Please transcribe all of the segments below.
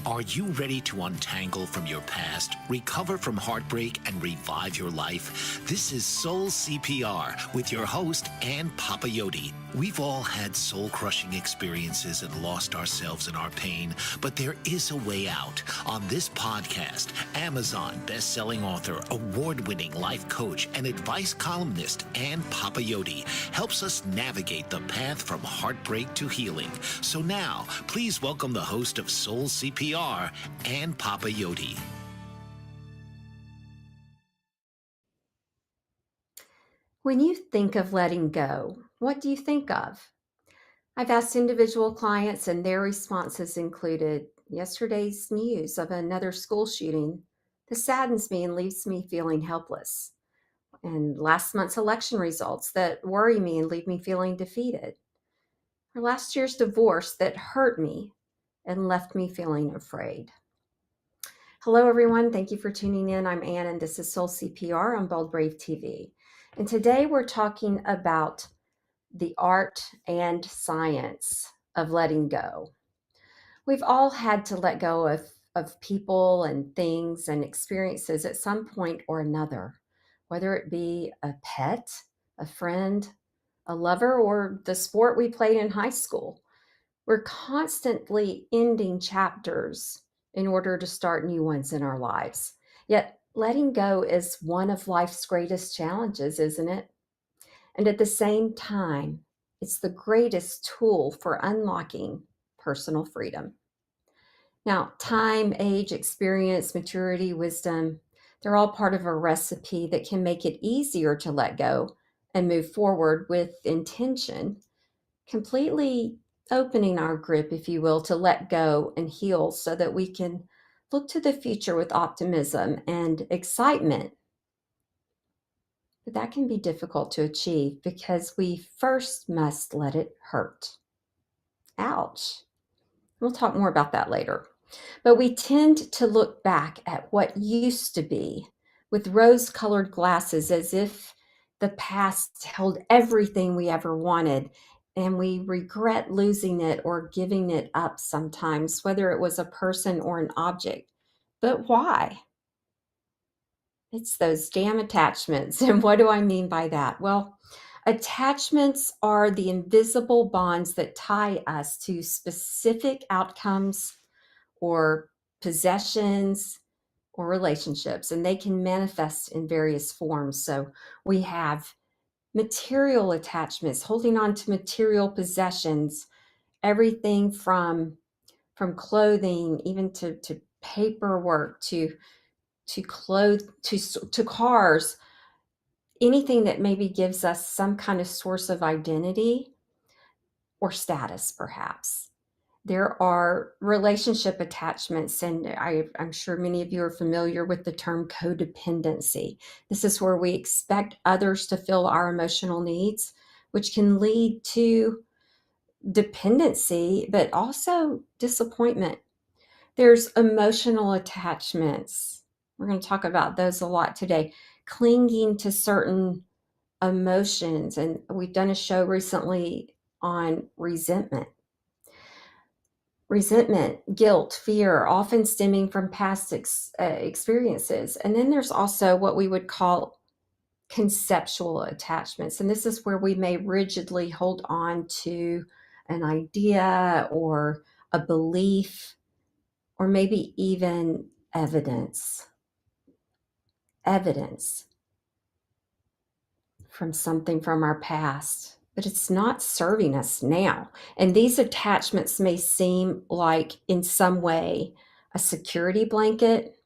Are you ready to untangle from your past, recover from heartbreak, and revive your life? This is Soul CPR with your host, Ann Papayoti. We've all had soul-crushing experiences and lost ourselves in our pain, but there is a way out. On this podcast, Amazon best-selling author, award-winning life coach, and advice columnist Ann Papayoti helps us navigate the path from heartbreak to healing. So now, please welcome the host of Soul CPR, Ann Papayoti. When you think of letting go, what do you think of? I've asked individual clients, and their responses included yesterday's news of another school shooting that saddens me and leaves me feeling helpless, and last month's election results that worry me and leave me feeling defeated, or last year's divorce that hurt me and left me feeling afraid. Hello, everyone. Thank you for tuning in. I'm Ann, and this is Soul CPR on Bold Brave TV. And today we're talking about the art and science of letting go. We've all had to let go of people and things and experiences at some point or another, whether it be a pet, a friend, a lover, or the sport we played in high school. We're constantly ending chapters in order to start new ones in our lives. Yet letting go is one of life's greatest challenges, isn't it? And at the same time, it's the greatest tool for unlocking personal freedom. Now, time, age, experience, maturity, wisdom, they're all part of a recipe that can make it easier to let go and move forward with intention, completely opening our grip, if you will, to let go and heal so that we can look to the future with optimism and excitement. But that can be difficult to achieve because we first must let it hurt. Ouch. We'll talk more about that later. But we tend to look back at what used to be with rose-colored glasses as if the past held everything we ever wanted, and we regret losing it or giving it up sometimes, whether it was a person or an object. But why? It's those damn attachments. And what do I mean by that? Well, attachments are the invisible bonds that tie us to specific outcomes or possessions or relationships, and they can manifest in various forms. So we have material attachments, holding on to material possessions, everything from clothing, even to paperwork, to clothes, to cars, anything that maybe gives us some kind of source of identity or status, perhaps. There are relationship attachments, and I'm sure many of you are familiar with the term codependency. This is where we expect others to fill our emotional needs, which can lead to dependency, but also disappointment. There's emotional attachments. We're going to talk about those a lot today. Clinging to certain emotions, and we've done a show recently on resentment. Guilt, fear, often stemming from past experiences. And then there's also what we would call conceptual attachments. And this is where we may rigidly hold on to an idea or a belief, or maybe even evidence from something from our past, but it's not serving us now. And these attachments may seem like, in some way, a security blanket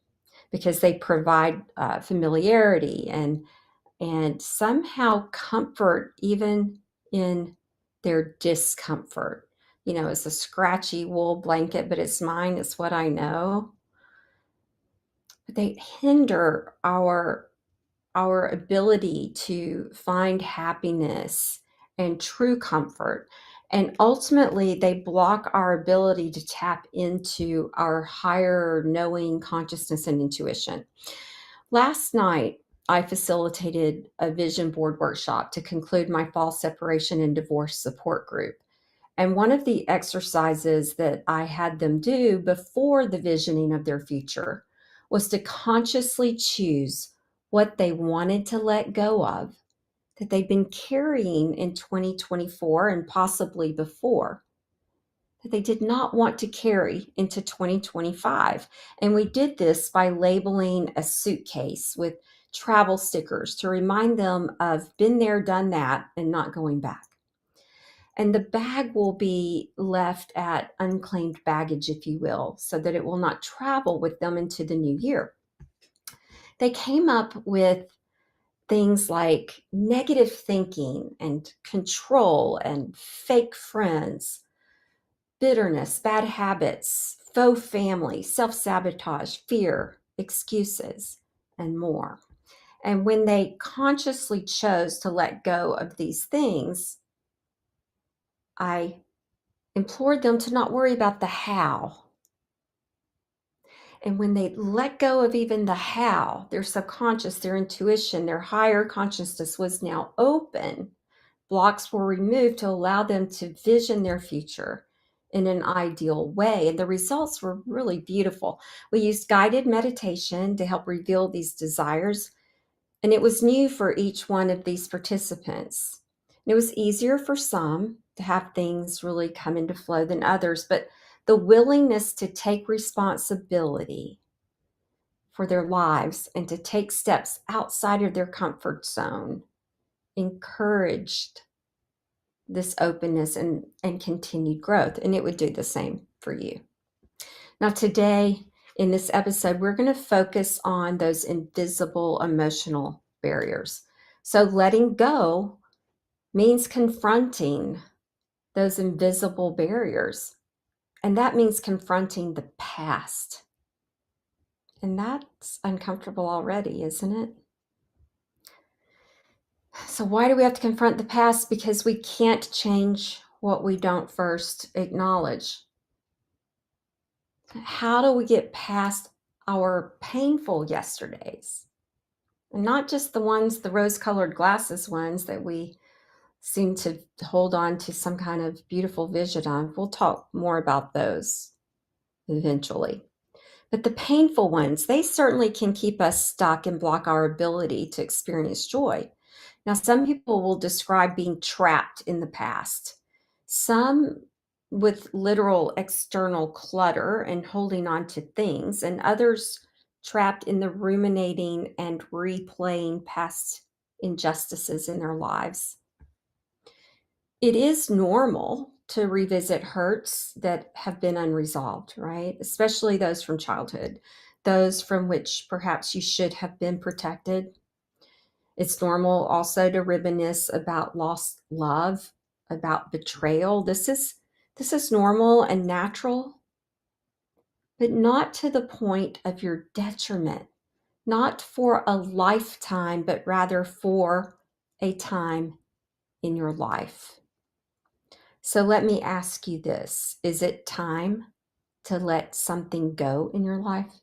because they provide familiarity and somehow comfort, even in their discomfort. You know, it's a scratchy wool blanket, but it's mine, it's what I know. But they hinder our ability to find happiness and true comfort. And ultimately, they block our ability to tap into our higher knowing, consciousness, and intuition. Last night, I facilitated a vision board workshop to conclude my fall separation and divorce support group. And one of the exercises that I had them do before the visioning of their future was to consciously choose what they wanted to let go of that they've been carrying in 2024 and possibly before, that they did not want to carry into 2025. And we did this by labeling a suitcase with travel stickers to remind them of been there, done that, and not going back. And the bag will be left at unclaimed baggage, if you will, so that it will not travel with them into the new year. They came up with things like negative thinking and control and fake friends, bitterness, bad habits, faux family, self sabotage, fear, excuses, and more. And when they consciously chose to let go of these things, I implored them to not worry about the how. And when they let go of even the how, their subconscious, their intuition, their higher consciousness was now open. Blocks were removed to allow them to vision their future in an ideal way. And the results were really beautiful. We used guided meditation to help reveal these desires. And it was new for each one of these participants. And it was easier for some to have things really come into flow than others. But the willingness to take responsibility for their lives and to take steps outside of their comfort zone encouraged this openness and continued growth. And it would do the same for you. Now, today in this episode, we're going to focus on those invisible emotional barriers. So, letting go means confronting those invisible barriers. And that means confronting the past. And that's uncomfortable already, isn't it? So, why do we have to confront the past? Because we can't change what we don't first acknowledge. How do we get past our painful yesterdays? And not just the ones, the rose colored glasses ones that we seem to hold on to some kind of beautiful vision on. We'll talk more about those eventually. But the painful ones, they certainly can keep us stuck and block our ability to experience joy. Now, some people will describe being trapped in the past, some with literal external clutter and holding on to things, and others trapped in the ruminating and replaying past injustices in their lives. It is normal to revisit hurts that have been unresolved, right? Especially those from childhood, those from which perhaps you should have been protected. It's normal also to reminisce about lost love, about betrayal. This is normal and natural, but not to the point of your detriment, not for a lifetime, but rather for a time in your life. So let me ask you this. Is it time to let something go in your life?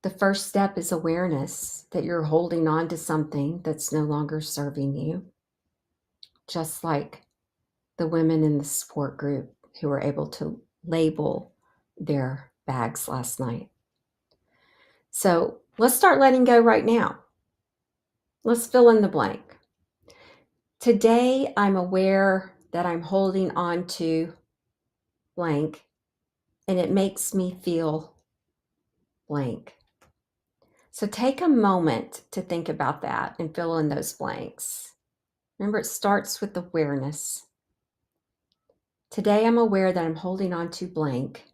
The first step is awareness that you're holding on to something that's no longer serving you, just like the women in the support group who were able to label their bags last night. So let's start letting go right now. Let's fill in the blank. Today, I'm aware that I'm holding on to blank, and it makes me feel blank. So take a moment to think about that and fill in those blanks. Remember, it starts with awareness. Today, I'm aware that I'm holding on to blank,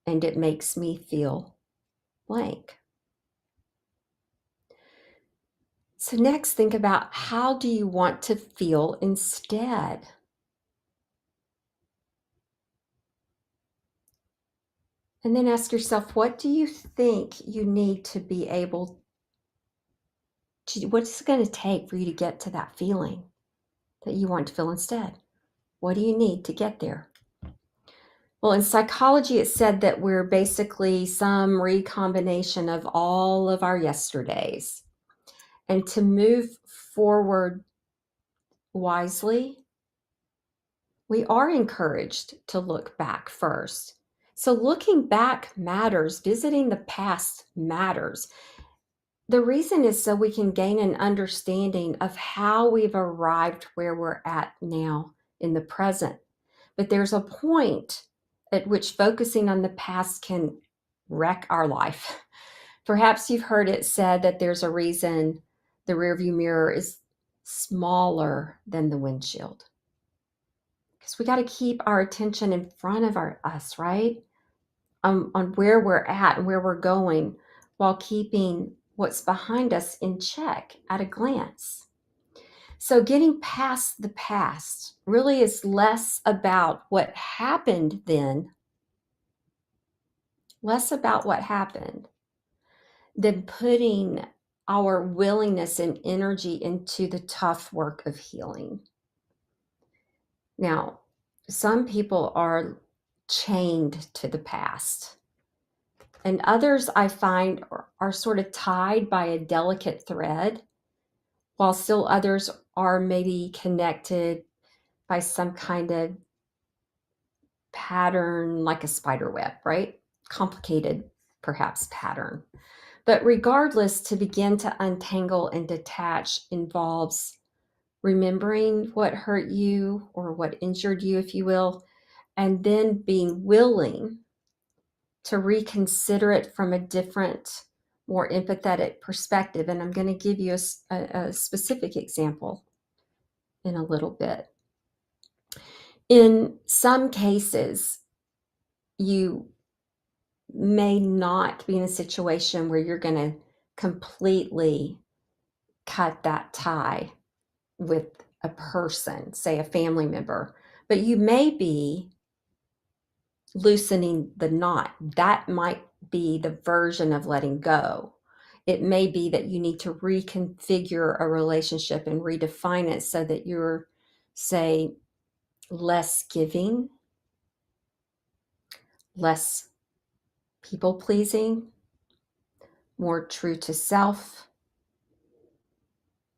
and it makes me feel blank. So next, think about how do you want to feel instead? And then ask yourself, what do you think you need to be able to, what's it going to take for you to get to that feeling that you want to feel instead? What do you need to get there? Well, in psychology, it's said that we're basically some recombination of all of our yesterdays. And to move forward wisely, we are encouraged to look back first. So looking back matters, visiting the past matters. The reason is so we can gain an understanding of how we've arrived where we're at now in the present. But there's a point at which focusing on the past can wreck our life. Perhaps you've heard it said that there's a reason the rearview mirror is smaller than the windshield. Because we got to keep our attention in front of us, right? On where we're at and where we're going, while keeping what's behind us in check at a glance. So getting past the past really is less about what happened then, less about what happened, than putting our willingness and energy into the tough work of healing. Now, some people are chained to the past, and others I find are sort of tied by a delicate thread, while still others are maybe connected by some kind of pattern, like a spider web, right? Complicated, perhaps, pattern. But regardless, to begin to untangle and detach involves remembering what hurt you or what injured you, if you will, and then being willing to reconsider it from a different, more empathetic perspective. And I'm going to give you a specific example in a little bit. In some cases, you may not be in a situation where you're going to completely cut that tie with a person, say a family member, but you may be loosening the knot. That might be the version of letting go. It may be that you need to reconfigure a relationship and redefine it so that you're, say, less giving, less people pleasing, more true to self,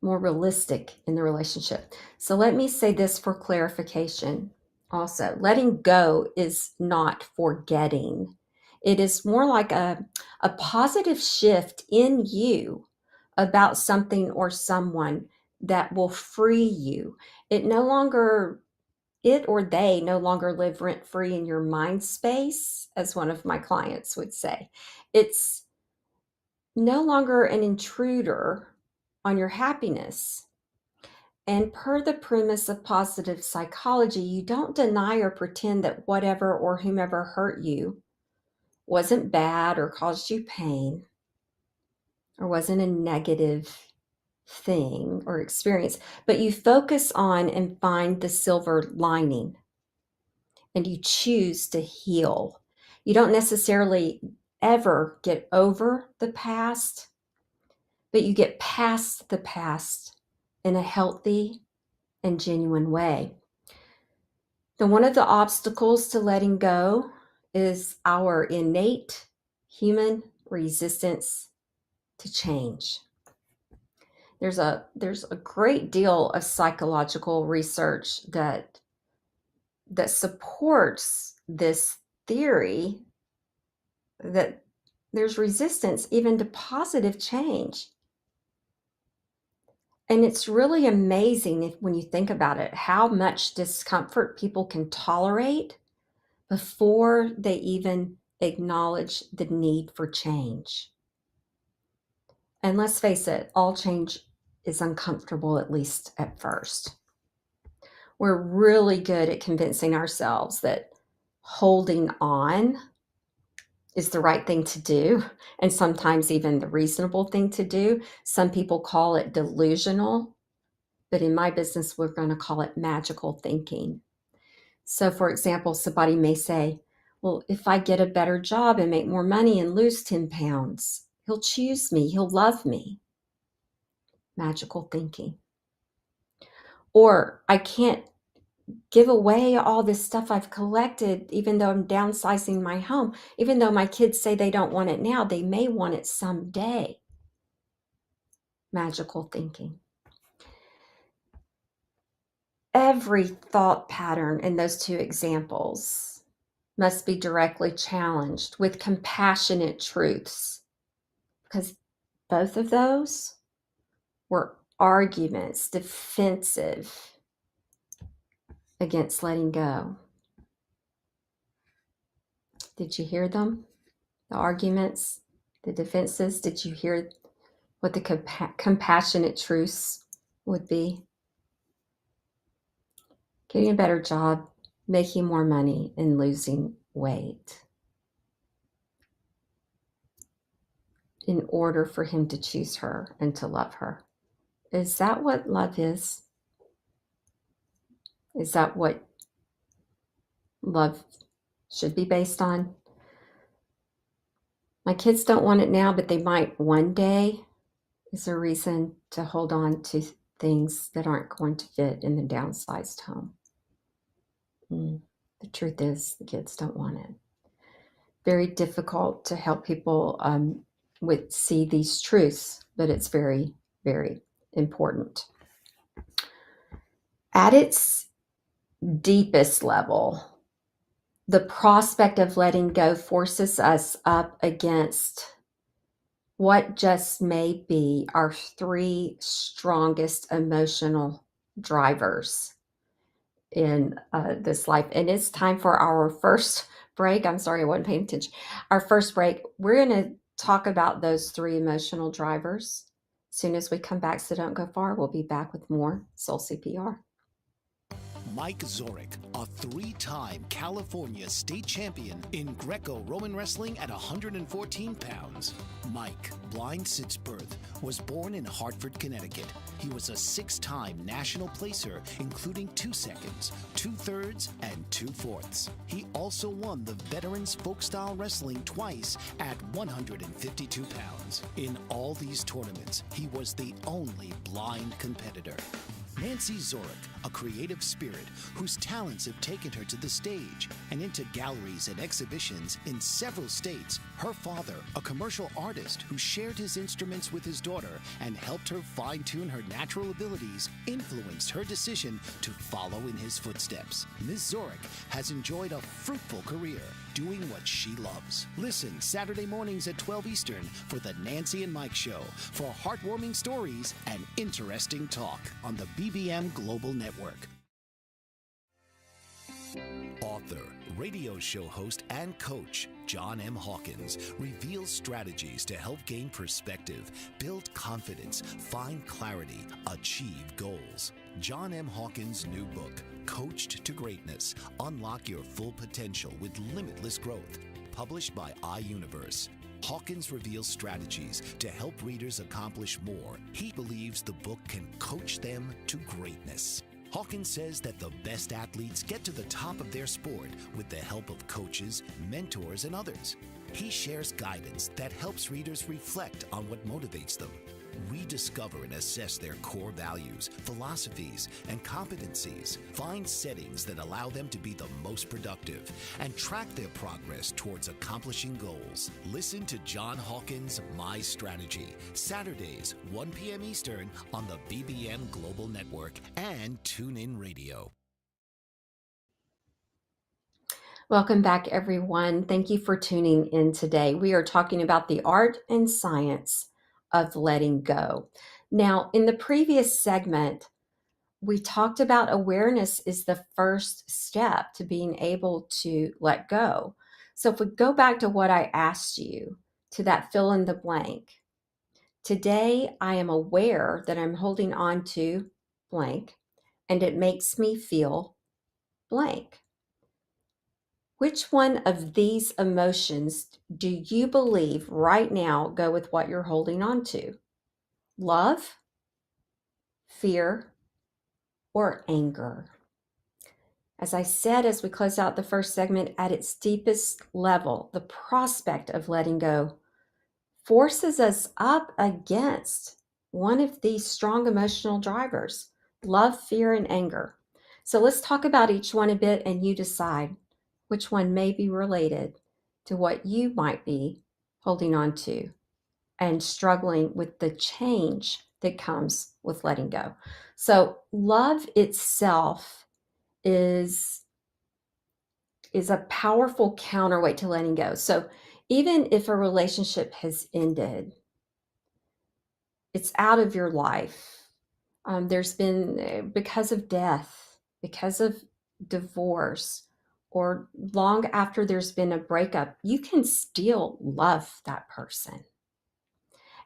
more realistic in the relationship. So let me say this for clarification also. Letting go is not forgetting. It is more like a positive shift in you about something or someone that will free you. It or they no longer live rent free in your mind space, as one of my clients would say. It's no longer an intruder on your happiness. And per the premise of positive psychology, you don't deny or pretend that whatever or whomever hurt you wasn't bad or caused you pain or wasn't a negative thing or experience, but you focus on and find the silver lining and you choose to heal. You don't necessarily ever get over the past, but you get past the past in a healthy and genuine way. Then one of the obstacles to letting go is our innate human resistance to change. There's a great deal of psychological research that supports this theory that there's resistance even to positive change. And it's really amazing when you think about it, how much discomfort people can tolerate before they even acknowledge the need for change. And let's face it, all change is uncomfortable, at least at first. We're really good at convincing ourselves that holding on is the right thing to do, and sometimes even the reasonable thing to do. Some people call it delusional, but in my business, we're going to call it magical thinking. So, for example, somebody may say, well, if I get a better job and make more money and lose 10 pounds, he'll choose me, he'll love me. Magical thinking. Or I can't give away all this stuff I've collected, even though I'm downsizing my home. Even though my kids say they don't want it now, they may want it someday. Magical thinking. Every thought pattern in those two examples must be directly challenged with compassionate truths, because both of those were arguments defensive against letting go. Did you hear them? The arguments, the defenses? Did you hear what the compassionate truths would be? Getting a better job, making more money, and losing weight, in order for him to choose her and to love her. Is that what love is? Is that what love should be based on? My kids don't want it now, but they might one day. Is there reason to hold on to things that aren't going to fit in the downsized home? The truth is, the kids don't want it. Very difficult to help people see these truths, but it's very, very important. At its deepest level, the prospect of letting go forces us up against what just may be our three strongest emotional drivers in this life. And it's time for our first break. I'm sorry, I wasn't paying attention. Our first break, we're going to talk about those three emotional drivers. As soon as we come back, so don't go far, we'll be back with more Soul CPR. Mike Zorek, a three-time California state champion in Greco-Roman wrestling at 114 pounds. Mike, blind since birth, was born in Hartford, Connecticut. He was a six-time national placer, including 2 seconds, 2/3, and 2/4. He also won the Veterans Folk-Style Wrestling twice at 152 pounds. In all these tournaments, he was the only blind competitor. Nancy Zorek, a creative spirit whose talents have taken her to the stage and into galleries and exhibitions in several states. Her father, a commercial artist who shared his instruments with his daughter and helped her fine-tune her natural abilities, influenced her decision to follow in his footsteps. Ms. Zorek has enjoyed a fruitful career doing what she loves. Listen Saturday mornings at 12 Eastern for the Nancy and Mike Show for heartwarming stories and interesting talk on the BBM Global Network. Author, radio show host, and coach John M. Hawkins reveals strategies to help gain perspective, build confidence, find clarity, achieve goals. John M. Hawkins' new book, Coached to Greatness, Unlock Your Full Potential with Limitless Growth, published by iUniverse. Hawkins reveals strategies to help readers accomplish more. He believes the book can coach them to greatness. Hawkins says that the best athletes get to the top of their sport with the help of coaches, mentors, and others. He shares guidance that helps readers reflect on what motivates them, rediscover and assess their core values, philosophies, and competencies, find settings that allow them to be the most productive, and track their progress towards accomplishing goals. Listen to John Hawkins' My Strategy, Saturdays, 1 p.m. Eastern on the BBM Global Network and TuneIn Radio. Welcome back, everyone. Thank you for tuning in today. We are talking about the art and science of letting go. Now, in the previous segment, we talked about awareness is the first step to being able to let go. So if we go back to what I asked you, to that fill in the blank, today I am aware that I'm holding on to blank and it makes me feel blank. Which one of these emotions do you believe right now go with what you're holding on to? Love, fear, or anger? As I said, as we close out the first segment, at its deepest level, the prospect of letting go forces us up against one of these strong emotional drivers, love, fear, and anger. So let's talk about each one a bit and you decide which one may be related to what you might be holding on to and struggling with the change that comes with letting go. So love itself is a powerful counterweight to letting go. So even if a relationship has ended, it's out of your life. There's been, because of death, because of divorce, or long after there's been a breakup, you can still love that person.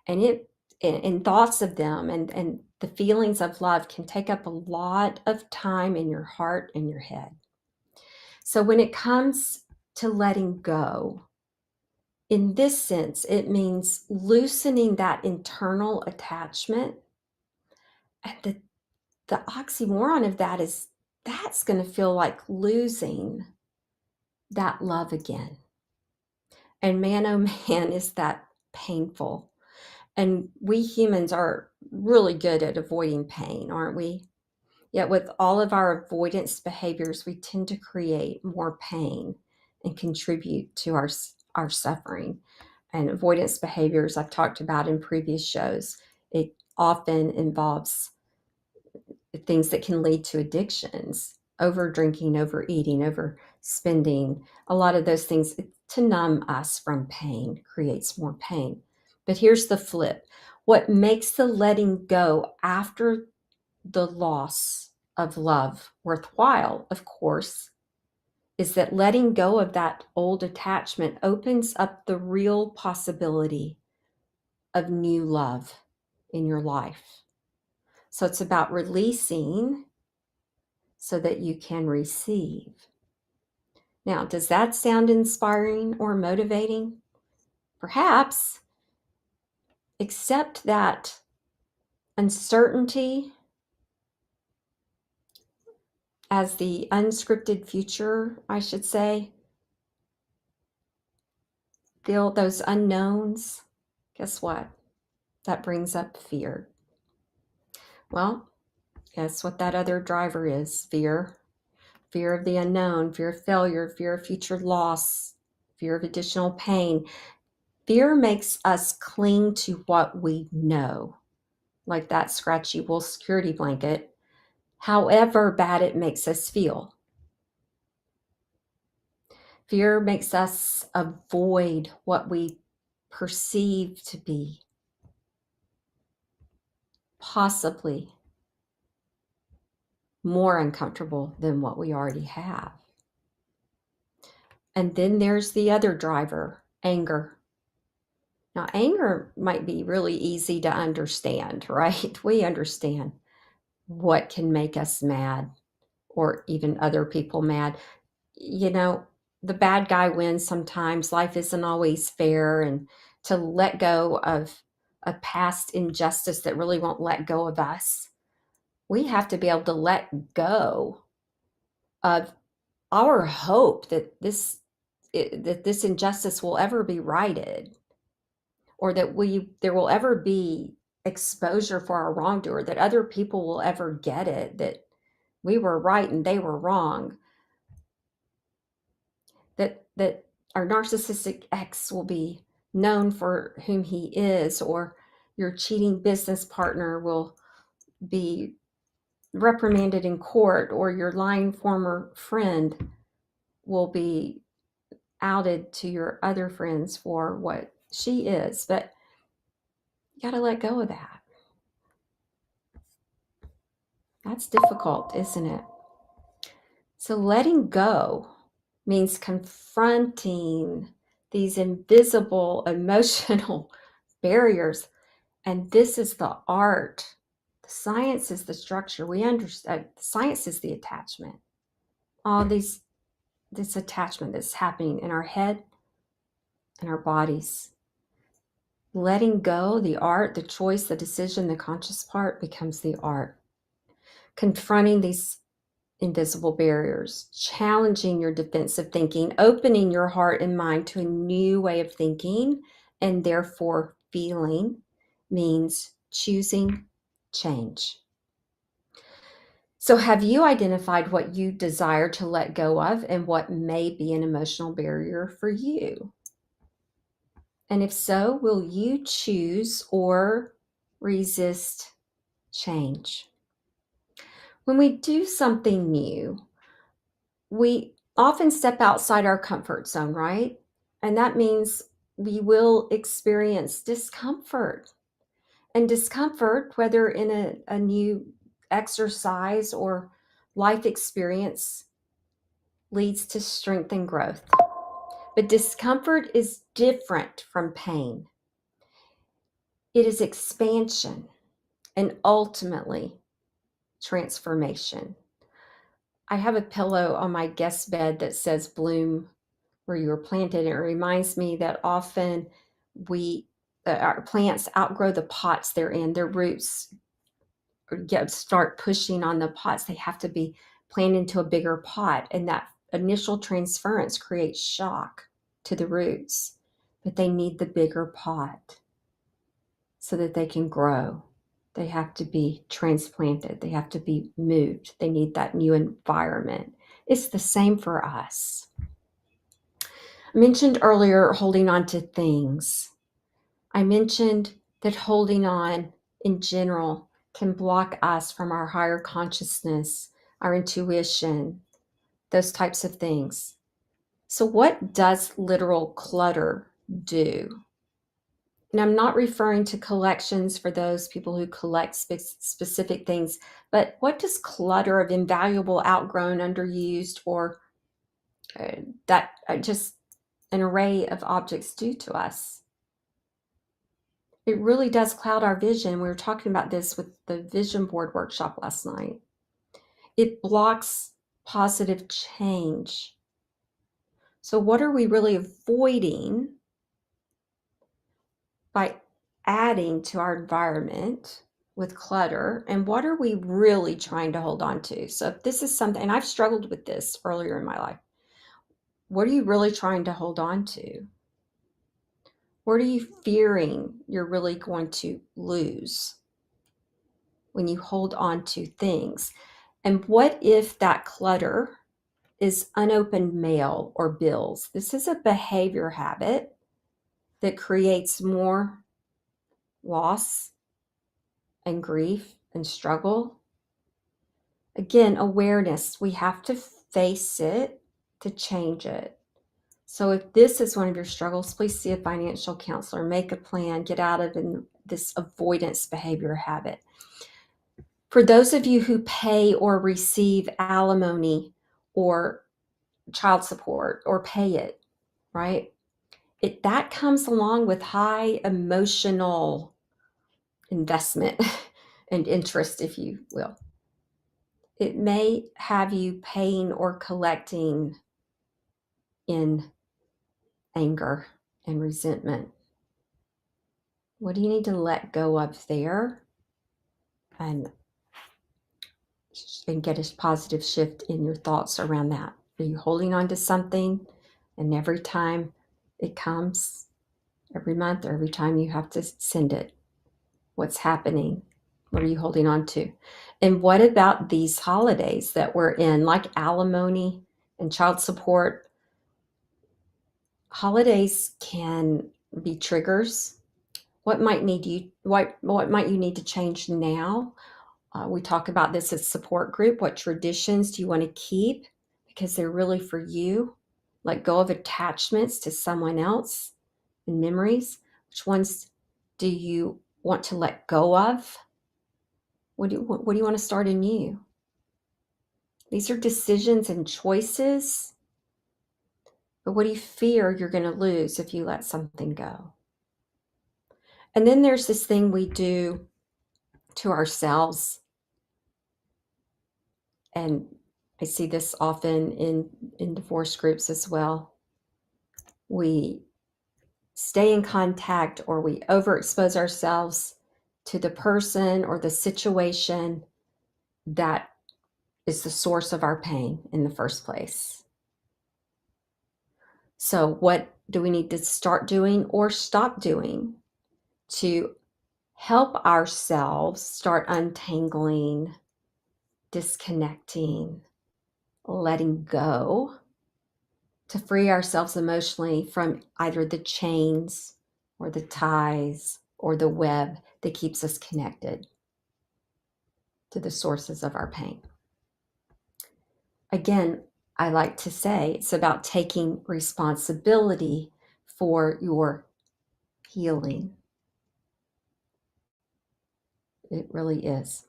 And and thoughts of them and the feelings of love can take up a lot of time in your heart and your head. So when it comes to letting go, in this sense, it means loosening that internal attachment. And the oxymoron of that is that's going to feel like losing that love again. And man, oh man, is that painful. And we humans are really good at avoiding pain, aren't we? Yet, with all of our avoidance behaviors, we tend to create more pain and contribute to our suffering. And avoidance behaviors I've talked about in previous shows, it often involves things that can lead to addictions, over drinking, overeating, overspending. A lot of those things to numb us from pain creates more pain. But here's the flip. What makes the letting go after the loss of love worthwhile, of course, is that letting go of that old attachment opens up the real possibility of new love in your life. So it's about releasing so that you can receive. Now, does that sound inspiring or motivating? Perhaps, except that uncertainty as the unscripted future, I should say, feel those unknowns. Guess what? That brings up fear. Well, guess what that other driver is? Fear. Fear of the unknown, fear of failure, fear of future loss, fear of additional pain. Fear makes us cling to what we know, like that scratchy wool security blanket, however bad it makes us feel. Fear makes us avoid what we perceive to be possibly more uncomfortable than what we already have. And then there's the other driver, anger. Now, anger might be really easy to understand, right? We understand what can make us mad or even other people mad. You know, the bad guy wins sometimes. Life isn't always fair. And to let go of a past injustice that really won't let go of us, we have to be able to let go of our hope that this injustice will ever be righted, or that there will ever be exposure for our wrongdoer, that other people will ever get it, that we were right and they were wrong, that our narcissistic ex will be known for whom he is, or your cheating business partner will be reprimanded in court, or your lying former friend will be outed to your other friends for what she is. But you got to let go of that. That's difficult, isn't it? So letting go means confronting these invisible emotional barriers. And this is the art. The science is the structure. We understand. Science is the attachment. All this attachment that's happening in our head and our bodies. Letting go, the art, the choice, the decision, the conscious part becomes the art. Confronting these invisible barriers, challenging your defensive thinking, opening your heart and mind to a new way of thinking and therefore feeling, means choosing change. So, have you identified what you desire to let go of and what may be an emotional barrier for you? And if so, will you choose or resist change. When we do something new, we often step outside our comfort zone, right? And that means we will experience discomfort. And discomfort, whether in a new exercise or life experience, leads to strength and growth. But discomfort is different from pain. It is expansion and ultimately transformation. I have a pillow on my guest bed that says bloom where you were planted. It reminds me that often our plants outgrow the pots they're in. Their roots start pushing on the pots. They have to be planted into a bigger pot, and that initial transference creates shock to the roots, but they need the bigger pot so that they can grow. They have to be transplanted. They have to be moved. They need that new environment. It's the same for us. I mentioned earlier holding on to things. I mentioned that holding on in general can block us from our higher consciousness, our intuition, those types of things. So, what does literal clutter do? And I'm not referring to collections for those people who collect specific things, but what does clutter of invaluable, outgrown, underused, or just an array of objects do to us? It really does cloud our vision. We were talking about this with the vision board workshop last night. It blocks positive change. So, what are we really avoiding by adding to our environment with clutter? And what are we really trying to hold on to? So, if this is something, and I've struggled with this earlier in my life, what are you really trying to hold on to? What are you fearing you're really going to lose when you hold on to things? And what if that clutter is unopened mail or bills? This is a behavior habit that creates more loss and grief and struggle. Again, awareness. We have to face it to change it. So if this is one of your struggles, please see a financial counselor, make a plan, get out of this avoidance behavior habit. For those of you who pay or receive alimony or child support or pay it, right? That comes along with high emotional investment and interest, if you will. It may have you paying or collecting in anger and resentment. What do you need to let go of there and get a positive shift in your thoughts around that? Are you holding on to something, and every time it comes, every month or every time you have to send it, what's happening? What are you holding on to? And what about these holidays that we're in, like alimony and child support? Holidays can be triggers. What might you need to change now? We talk about this as support group. What traditions do you want to keep because they're really for you? Let go of attachments to someone else and memories. Which ones do you want to let go of? What do you want to start anew? These are decisions and choices. But what do you fear you're going to lose if you let something go? And then there's this thing we do to ourselves. And I see this often in divorce groups as well. We stay in contact or we overexpose ourselves to the person or the situation that is the source of our pain in the first place. So what do we need to start doing or stop doing to help ourselves start untangling, disconnecting, letting go, to free ourselves emotionally from either the chains or the ties or the web that keeps us connected to the sources of our pain. Again, I like to say it's about taking responsibility for your healing. It really is.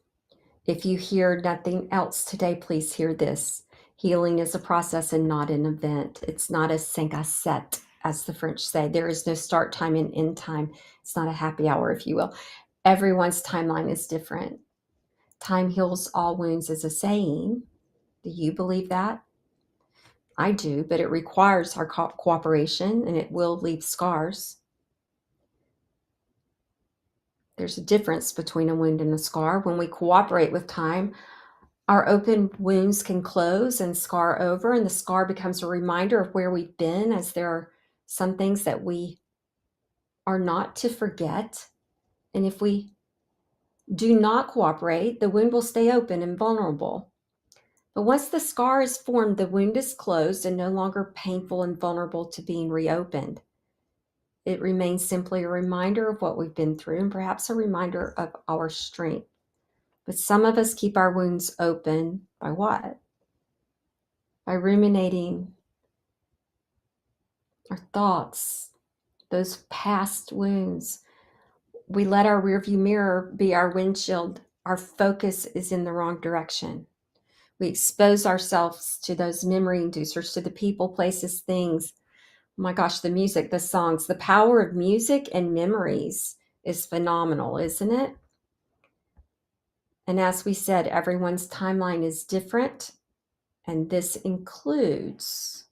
If you hear nothing else today, please hear this. Healing is a process and not an event. It's not a 5 à 7, as the French say. There is no start time and end time. It's not a happy hour, if you will. Everyone's timeline is different. Time heals all wounds is a saying. Do you believe that? I do, but it requires our cooperation, and it will leave scars. There's a difference between a wound and a scar. When we cooperate with time, our open wounds can close and scar over, and the scar becomes a reminder of where we've been, as there are some things that we are not to forget. And if we do not cooperate, the wound will stay open and vulnerable. But once the scar is formed, the wound is closed and no longer painful and vulnerable to being reopened. It remains simply a reminder of what we've been through and perhaps a reminder of our strength. But some of us keep our wounds open by what? By ruminating our thoughts, those past wounds. We let our rearview mirror be our windshield. Our focus is in the wrong direction. We expose ourselves to those memory inducers, to the people, places, things. Oh my gosh, the music, the songs, the power of music and memories is phenomenal, isn't it? And as we said, everyone's timeline is different, and this includes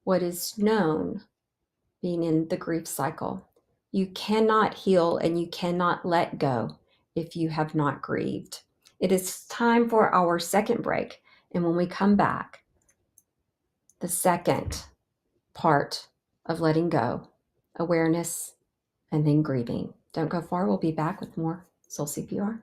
what is known being in the grief cycle. You cannot heal and you cannot let go if you have not grieved. It is time for our second break. And when we come back, the second part of letting go, awareness, and then grieving. Don't go far. We'll be back with more Soul CPR.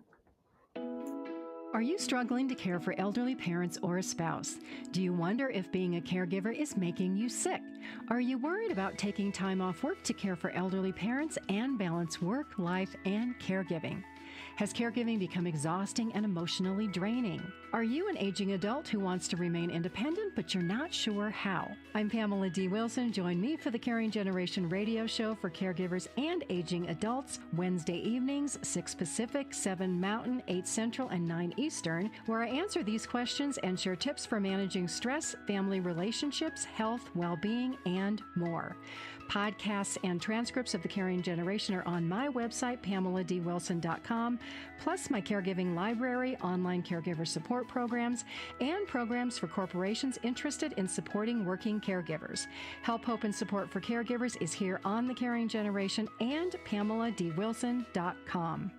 Are you struggling to care for elderly parents or a spouse? Do you wonder if being a caregiver is making you sick? Are you worried about taking time off work to care for elderly parents and balance work, life, and caregiving? Has caregiving become exhausting and emotionally draining? Are you an aging adult who wants to remain independent, but you're not sure how? I'm Pamela D. Wilson. Join me for the Caring Generation radio show for caregivers and aging adults, Wednesday evenings, 6 Pacific, 7 Mountain, 8 Central, and 9 Eastern, where I answer these questions and share tips for managing stress, family relationships, health, well-being, and more. Podcasts and transcripts of the Caring Generation are on my website, PamelaDWilson.com, plus my caregiving library, online caregiver support programs, and programs for corporations interested in supporting working caregivers. Help, hope, and support for caregivers is here on the Caring Generation and PamelaDWilson.com.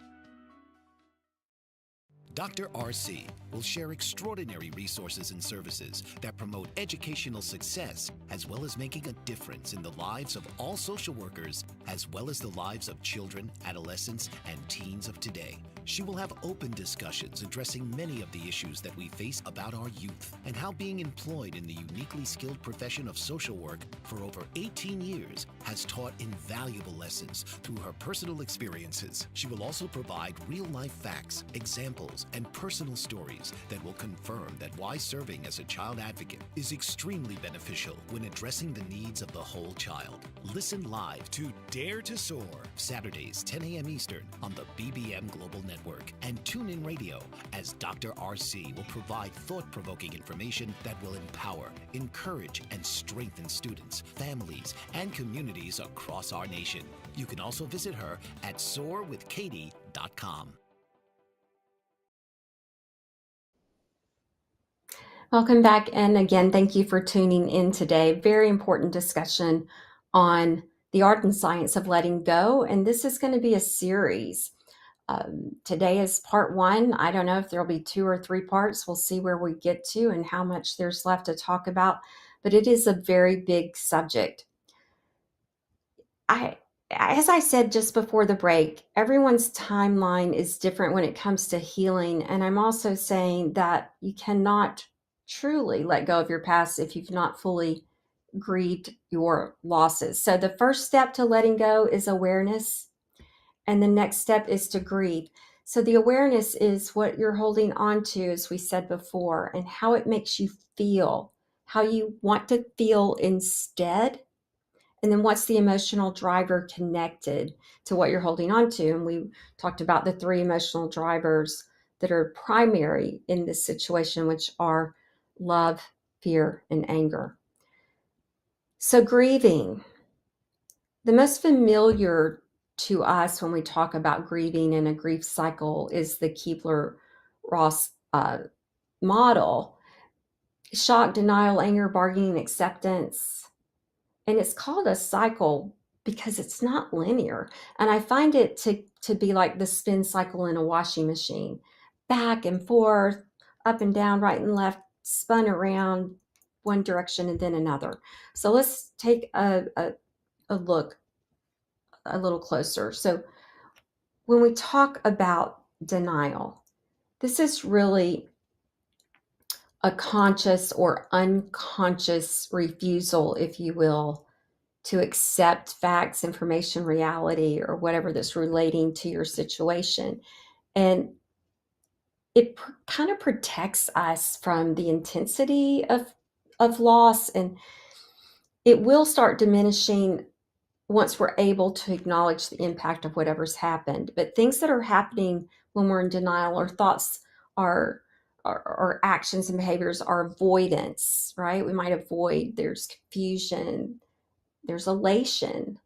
Dr. RC will share extraordinary resources and services that promote educational success, as well as making a difference in the lives of all social workers, as well as the lives of children, adolescents, and teens of today. She will have open discussions addressing many of the issues that we face about our youth and how being employed in the uniquely skilled profession of social work for over 18 years has taught invaluable lessons through her personal experiences. She will also provide real-life facts, examples, and personal stories that will confirm that why serving as a child advocate is extremely beneficial when addressing the needs of the whole child. Listen live to Dare to Soar, Saturdays, 10 a.m. Eastern on the BBM Global Network, and tune in radio as Dr. RC will provide thought-provoking information that will empower, encourage, and strengthen students, families, and communities across our nation. You can also visit her at soarwithkatie.com. Welcome back. And again, thank you for tuning in today. Very important discussion on the art and science of letting go. And this is going to be a series. Today is part 1. I don't know if there'll be 2 or 3 parts. We'll see where we get to and how much there's left to talk about. But it is a very big subject. As I said just before the break, everyone's timeline is different when it comes to healing. And I'm also saying that you cannot truly let go of your past if you've not fully grieved your losses. So the first step to letting go is awareness. And the next step is to grieve. So the awareness is what you're holding on to, as we said before, and how it makes you feel, how you want to feel instead. And then what's the emotional driver connected to what you're holding on to? And we talked about the 3 emotional drivers that are primary in this situation, which are love, fear, and anger. So grieving, the most familiar to us when we talk about grieving in a grief cycle is the Keebler-Ross model: shock, denial, anger, bargaining, acceptance. And it's called a cycle because it's not linear. And I find it to be like the spin cycle in a washing machine: back and forth, up and down, right and left, spun around one direction and then another. So let's take a look a little closer. So when we talk about denial, this is really a conscious or unconscious refusal, if you will, to accept facts, information, reality, or whatever that's relating to your situation. And it kind of protects us from the intensity of loss, and it will start diminishing once we're able to acknowledge the impact of whatever's happened. But things that are happening when we're in denial, or thoughts, are or actions and behaviors, are avoidance, right? We might avoid. There's confusion, there's elation,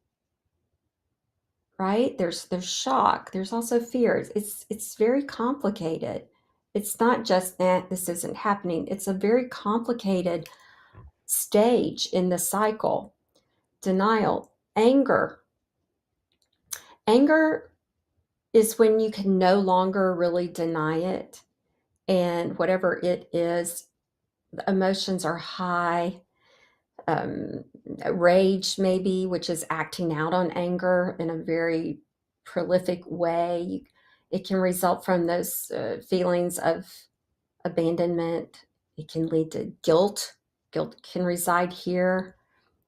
right? There's shock, there's also fear. It's very complicated. It's not just that this isn't happening. It's a very complicated stage in the cycle. Denial, anger. Anger is when you can no longer really deny it. And whatever it is, the emotions are high. Rage, maybe, which is acting out on anger in a very prolific way. It can result from those feelings of abandonment. It can lead to guilt. Guilt can reside here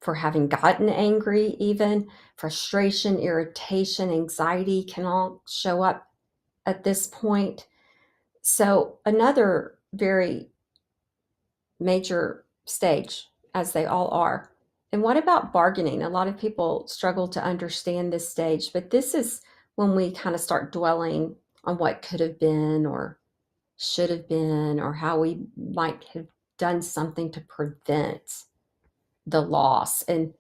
for having gotten angry, even. Frustration, irritation, anxiety can all show up at this point. So, another very major stage, as they all are. And what about bargaining? A lot of people struggle to understand this stage, but this is when we kind of start dwelling on what could have been or should have been, or how we might have done something to prevent the loss. And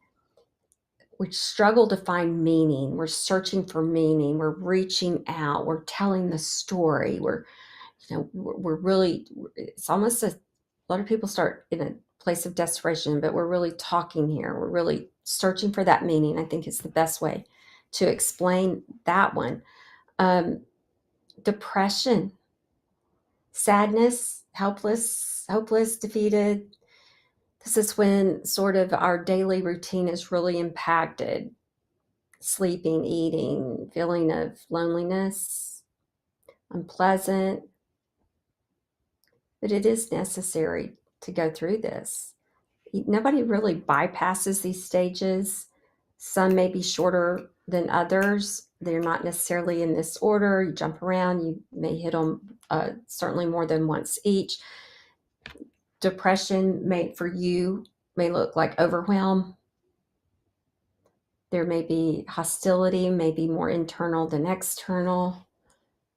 we struggle to find meaning. We're searching for meaning. We're reaching out. We're telling the story. We're really, it's almost a lot of people start in a place of desperation, but we're really talking here. We're really searching for that meaning, I think, is the best way to explain that one. Depression, sadness, hopeless, defeated. This is when sort of our daily routine is really impacted. Sleeping, eating, feeling of loneliness, unpleasant. But it is necessary to go through this. Nobody really bypasses these stages. Some may be shorter than others. They're not necessarily in this order. You jump around, you may hit them certainly more than once each. Depression for you may look like overwhelm. There may be hostility, may be more internal than external.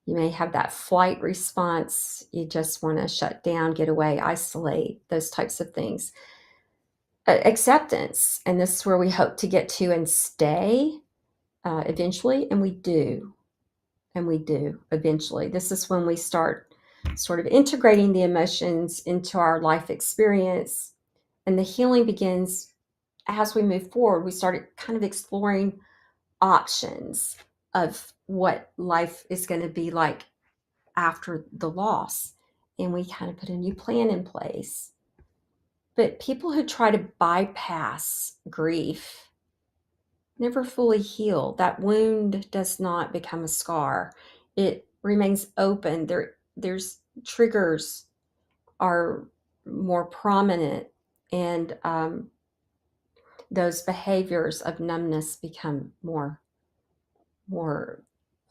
You may have that flight response. You just want to shut down, get away, isolate, those types of things. Acceptance, and this is where we hope to get to and stay eventually, and we do eventually. This is when we start sort of integrating the emotions into our life experience, and the healing begins as we move forward. We started kind of exploring options of what life is going to be like after the loss, and we kind of put a new plan in place. But people who try to bypass grief never fully heal. That wound does not become a scar. It remains open. There's triggers are more prominent, and those behaviors of numbness become more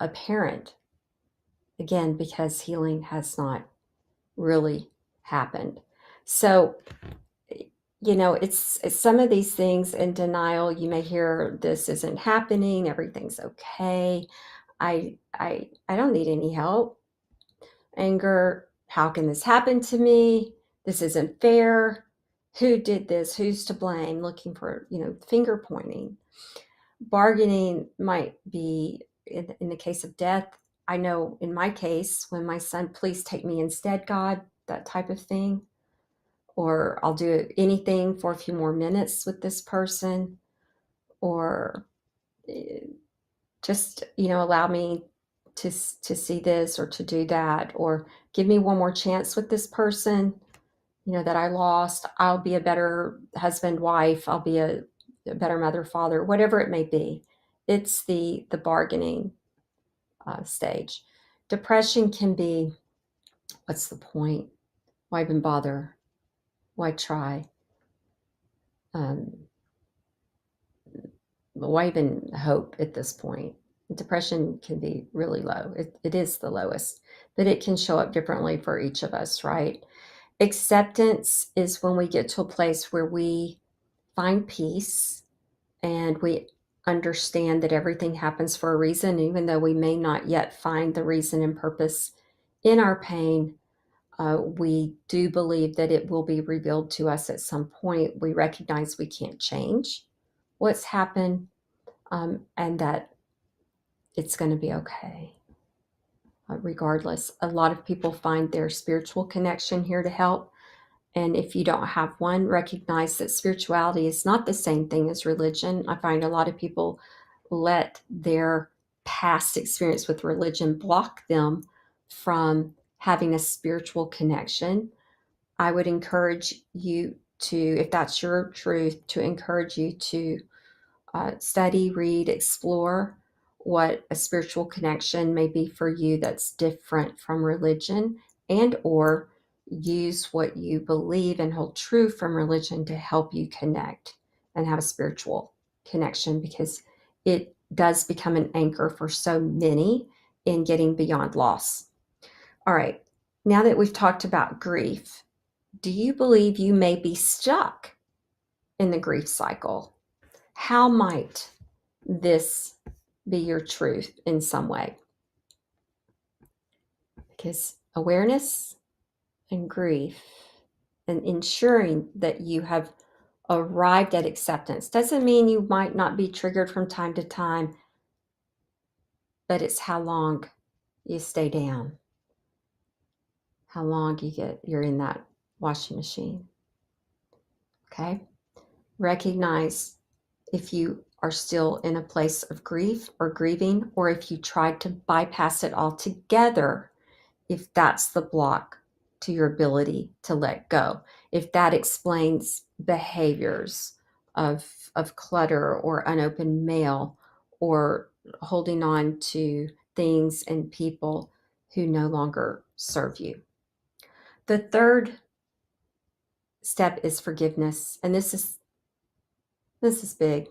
apparent, again, because healing has not really happened. So, it's some of these things in denial. You may hear this isn't happening, everything's okay. I don't need any help. Anger, how can this happen to me? This isn't fair. Who did this? Who's to blame? Looking for, finger pointing. Bargaining might be in the case of death. I know in my case, when my son, please take me instead, God, that type of thing. Or I'll do anything for a few more minutes with this person. Or just, allow me to see this or to do that. Or give me one more chance with this person, that I lost. I'll be a better husband, wife. I'll be a better mother, father, whatever it may be. It's the bargaining stage. Depression can be, what's the point? Why even bother? Why try? Why even hope at this point? Depression can be really low. It is the lowest, but it can show up differently for each of us, right? Acceptance is when we get to a place where we find peace and we understand that everything happens for a reason, even though we may not yet find the reason and purpose in our pain. We do believe that it will be revealed to us at some point. We recognize we can't change what's happened, and that it's going to be okay. Regardless, a lot of people find their spiritual connection here to help. And if you don't have one, recognize that spirituality is not the same thing as religion. I find a lot of people let their past experience with religion block them from having a spiritual connection. I would encourage you to, if that's your truth, to encourage you to study, read, explore what a spiritual connection may be for you that's different from religion, and or use what you believe and hold true from religion to help you connect and have a spiritual connection, because it does become an anchor for so many in getting beyond loss. All right, now that we've talked about grief, do you believe you may be stuck in the grief cycle? How might this be your truth in some way? Because awareness and grief and ensuring that you have arrived at acceptance doesn't mean you might not be triggered from time to time, but it's how long you stay down, how long you're in that washing machine. Okay? Recognize if you are still in a place of grief or grieving, or if you tried to bypass it altogether, if that's the block to your ability to let go. If that explains behaviors of clutter or unopened mail, or holding on to things and people who no longer serve you. The third step is forgiveness, and this is big.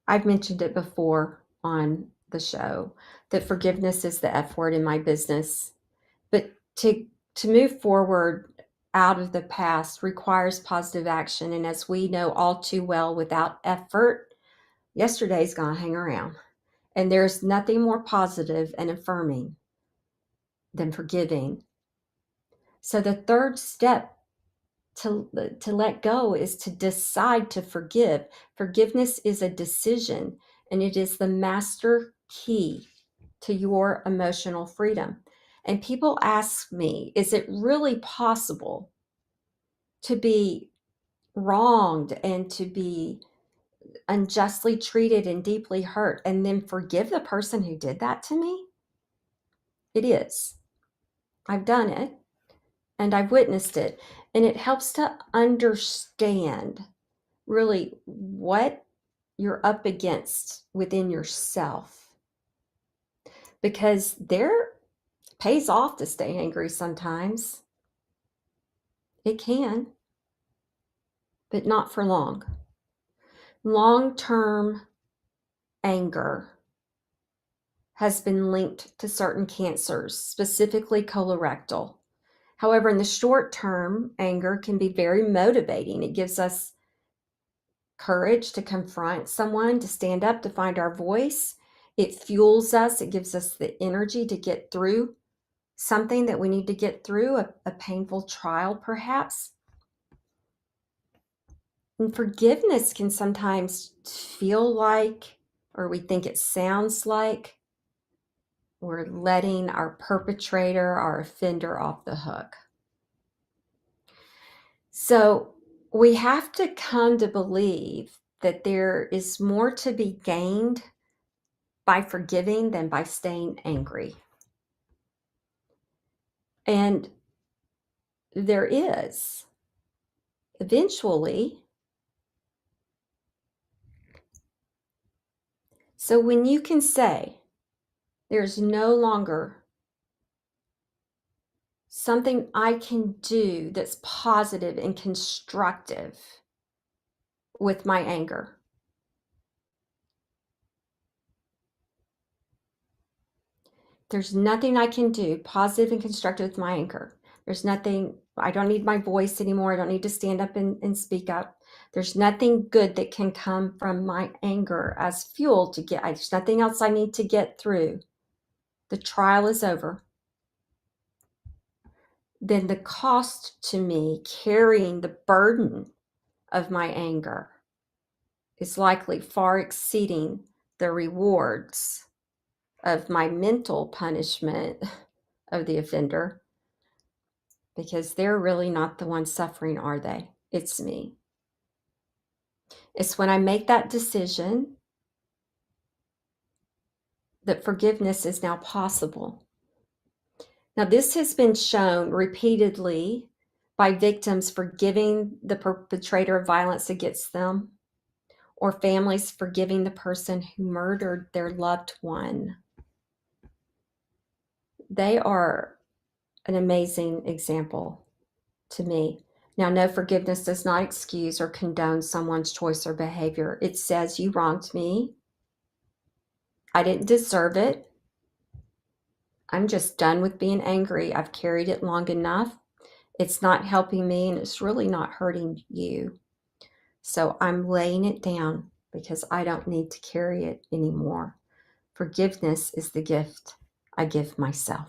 I've mentioned it before on the show that forgiveness is the F word in my business. But to move forward out of the past requires positive action. And as we know all too well, without effort, yesterday's going to hang around. And there's nothing more positive and affirming than forgiving. So the third step to let go is to decide to forgive. Forgiveness is a decision, and it is the master key to your emotional freedom. And people ask me, is it really possible to be wronged and to be unjustly treated and deeply hurt and then forgive the person who did that to me? It is. I've done it and I've witnessed it. And it helps to understand really what you're up against within yourself. Because there pays off to stay angry sometimes. It can, but not for long. Long-term anger has been linked to certain cancers, specifically colorectal. However, in the short term, anger can be very motivating. It gives us courage to confront someone, to stand up, to find our voice. It fuels us. It gives us the energy to get through something that we need to get through, a painful trial perhaps. And forgiveness can sometimes feel like, or we think it sounds like, we're letting our perpetrator, our offender off the hook. So we have to come to believe that there is more to be gained by forgiving than by staying angry. And there is. Eventually. So when you can say, there's no longer something I can do that's positive and constructive with my anger. There's nothing I can do positive and constructive with my anger. There's nothing, I don't need my voice anymore. I don't need to stand up and speak up. There's nothing good that can come from my anger as fuel to get, there's nothing else I need to get through. The trial is over. Then the cost to me carrying the burden of my anger is likely far exceeding the rewards of my mental punishment of the offender, because they're really not the ones suffering, are they? It's me. It's when I make that decision that forgiveness is now possible. Now, this has been shown repeatedly by victims forgiving the perpetrator of violence against them, or families forgiving the person who murdered their loved one. They are an amazing example to me. Now, no, forgiveness does not excuse or condone someone's choice or behavior. It says, you wronged me. I didn't deserve it. I'm just done with being angry. I've carried it long enough. It's not helping me, and it's really not hurting you. So I'm laying it down because I don't need to carry it anymore. Forgiveness is the gift I give myself.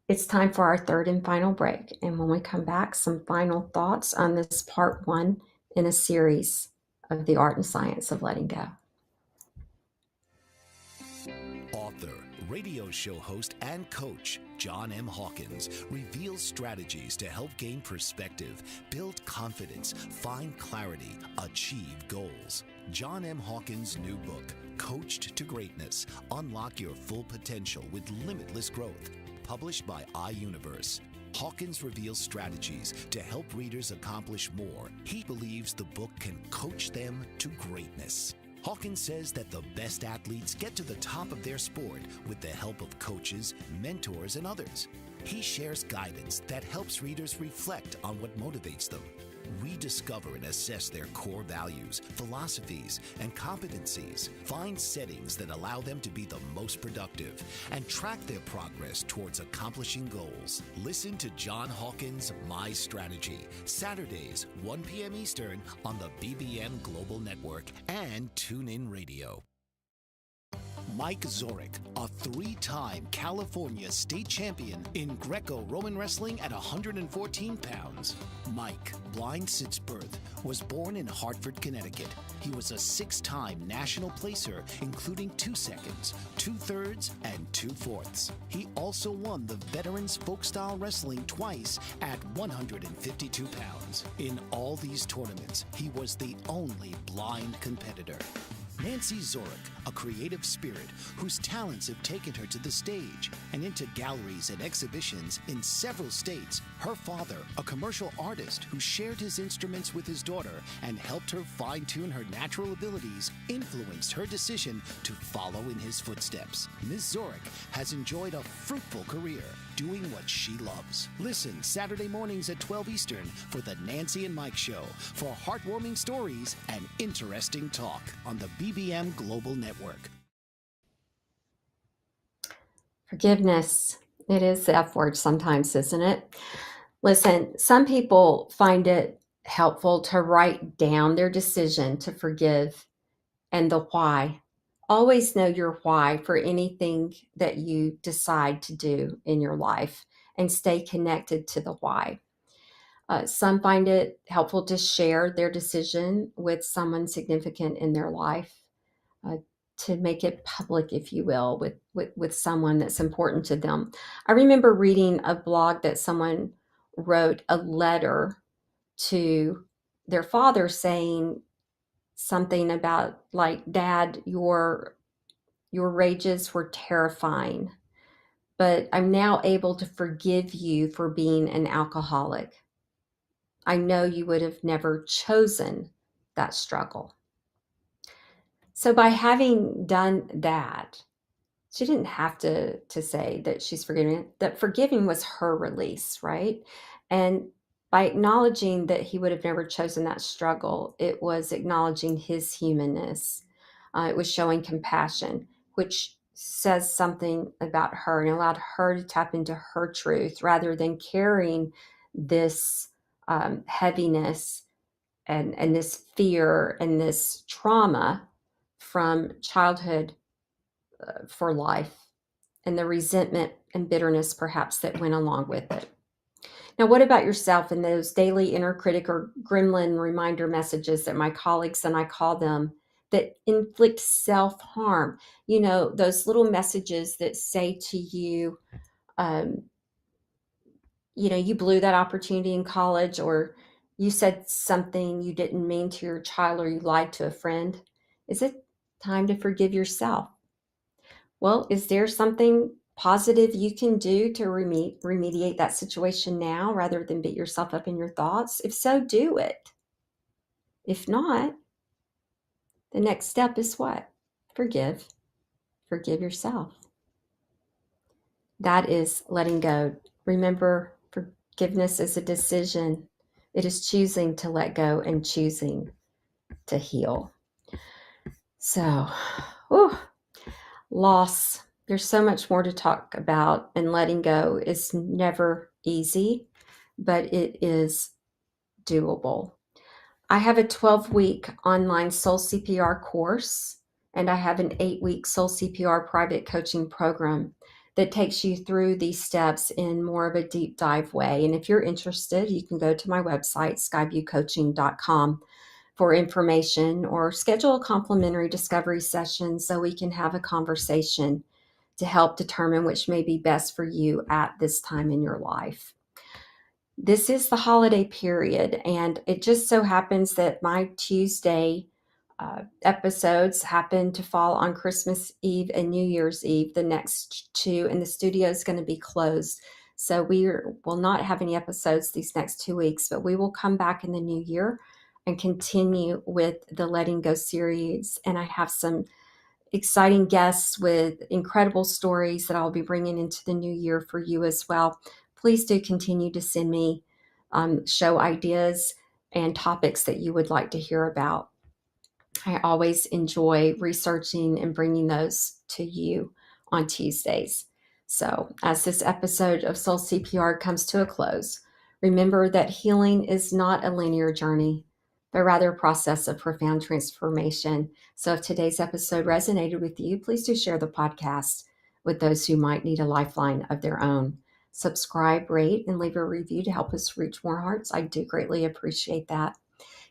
It's time for our third and final break. And when we come back, some final thoughts on this part 1 in a series of the art and science of letting go. Author, radio show host, and coach John M. Hawkins reveals strategies to help gain perspective, build confidence, find clarity, achieve goals. John M. Hawkins' new book, Coached to Greatness, Unlock Your Full Potential with Limitless Growth, published by iUniverse. Hawkins reveals strategies to help readers accomplish more. He believes the book can coach them to greatness. Hawkins says that the best athletes get to the top of their sport with the help of coaches, mentors, and others. He shares guidance that helps readers reflect on what motivates them, rediscover and assess their core values, philosophies, and competencies, find settings that allow them to be the most productive, and track their progress towards accomplishing goals. Listen to John Hawkins' My Strategy, Saturdays, 1 p.m. Eastern on the BBM Global Network and TuneIn Radio. Mike Zorek, a 3-time California state champion in Greco-Roman wrestling at 114 pounds. Mike, blind since birth, was born in Hartford, Connecticut. He was a 6-time national placer, including 2 seconds, 2 thirds, and 2 fourths. He also won the Veterans Folk-Style Wrestling twice at 152 pounds. In all these tournaments, he was the only blind competitor. Nancy Zorek, a creative spirit whose talents have taken her to the stage and into galleries and exhibitions in several states. Her father, a commercial artist who shared his instruments with his daughter and helped her fine-tune her natural abilities, influenced her decision to follow in his footsteps. Ms. Zorek has enjoyed a fruitful career doing what she loves. Listen Saturday mornings at 12 Eastern for the Nancy and Mike Show for heartwarming stories and interesting talk on the BBM Global Network. Forgiveness. It is the F word sometimes, isn't it? Listen, some people find it helpful to write down their decision to forgive and the why. Always know your why for anything that you decide to do in your life and stay connected to the why. Some find it helpful to share their decision with someone significant in their life, uh, to make it public, if you will, with someone that's important to them. I remember reading a blog that someone wrote a letter to their father saying something about like, Dad, your rages were terrifying, but I'm now able to forgive you for being an alcoholic. I know you would have never chosen that struggle. So by having done that, she didn't have to say that she's forgiving, that forgiving was her release, right? And by acknowledging that he would have never chosen that struggle, it was acknowledging his humanness. It was showing compassion, which says something about her and allowed her to tap into her truth rather than carrying this heaviness and this fear and this trauma from childhood for life, and the resentment and bitterness perhaps that went along with it. Now, what about yourself and those daily inner critic or gremlin reminder messages that my colleagues and I call them, that inflict self-harm? You know, those little messages that say to you, um, you blew that opportunity in college, or you said something you didn't mean to your child, or you lied to a friend. Is it time to forgive yourself? Well, is there something positive you can do to remediate that situation now rather than beat yourself up in your thoughts? If so, do it. If not, the next step is what? Forgive. Forgive yourself. That is letting go. Remember, forgiveness is a decision. It is choosing to let go and choosing to heal. So, whew, loss. There's so much more to talk about, and letting go is never easy, but it is doable. I have a 12-week online Soul CPR course, and I have an 8-week Soul CPR private coaching program that takes you through these steps in more of a deep dive way. And if you're interested, you can go to my website, skyviewcoaching.com, for information, or schedule a complimentary discovery session so we can have a conversation to help determine which may be best for you at this time in your life. This is the holiday period, and it just so happens that my Tuesday episodes happen to fall on Christmas Eve and New Year's Eve, the next two, and the studio is going to be closed. So we will not have any episodes these next 2 weeks, but we will come back in the new year and continue with the Letting Go series. And I have some exciting guests with incredible stories that I'll be bringing into the new year for you as well. Please do continue to send me show ideas and topics that you would like to hear about. I always enjoy researching and bringing those to you on Tuesdays. So, as this episode of Soul CPR comes to a close, remember that healing is not a linear journey, but rather a process of profound transformation. So, if today's episode resonated with you, please do share the podcast with those who might need a lifeline of their own. Subscribe, rate, and leave a review to help us reach more hearts. I do greatly appreciate that.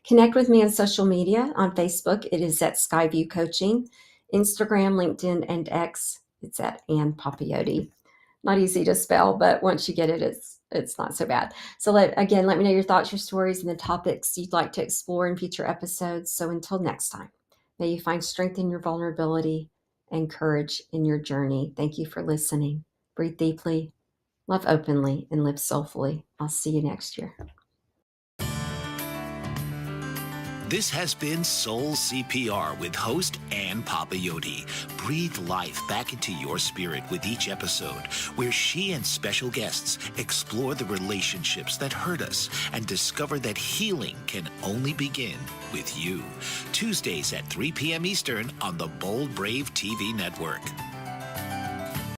Connect with me on social media. On Facebook, it is at Skyview Coaching. Instagram, LinkedIn, and X, it's at Ann Papayotti. Not easy to spell, but once you get it, it's not so bad. So let me know your thoughts, your stories, and the topics you'd like to explore in future episodes. So until next time, may you find strength in your vulnerability and courage in your journey. Thank you for listening. Breathe deeply, love openly, and live soulfully. I'll see you next year. This has been Soul CPR with host Ann Papayotti. Breathe life back into your spirit with each episode, where she and special guests explore the relationships that hurt us and discover that healing can only begin with you. Tuesdays at 3 p.m. Eastern on the Bold Brave TV network.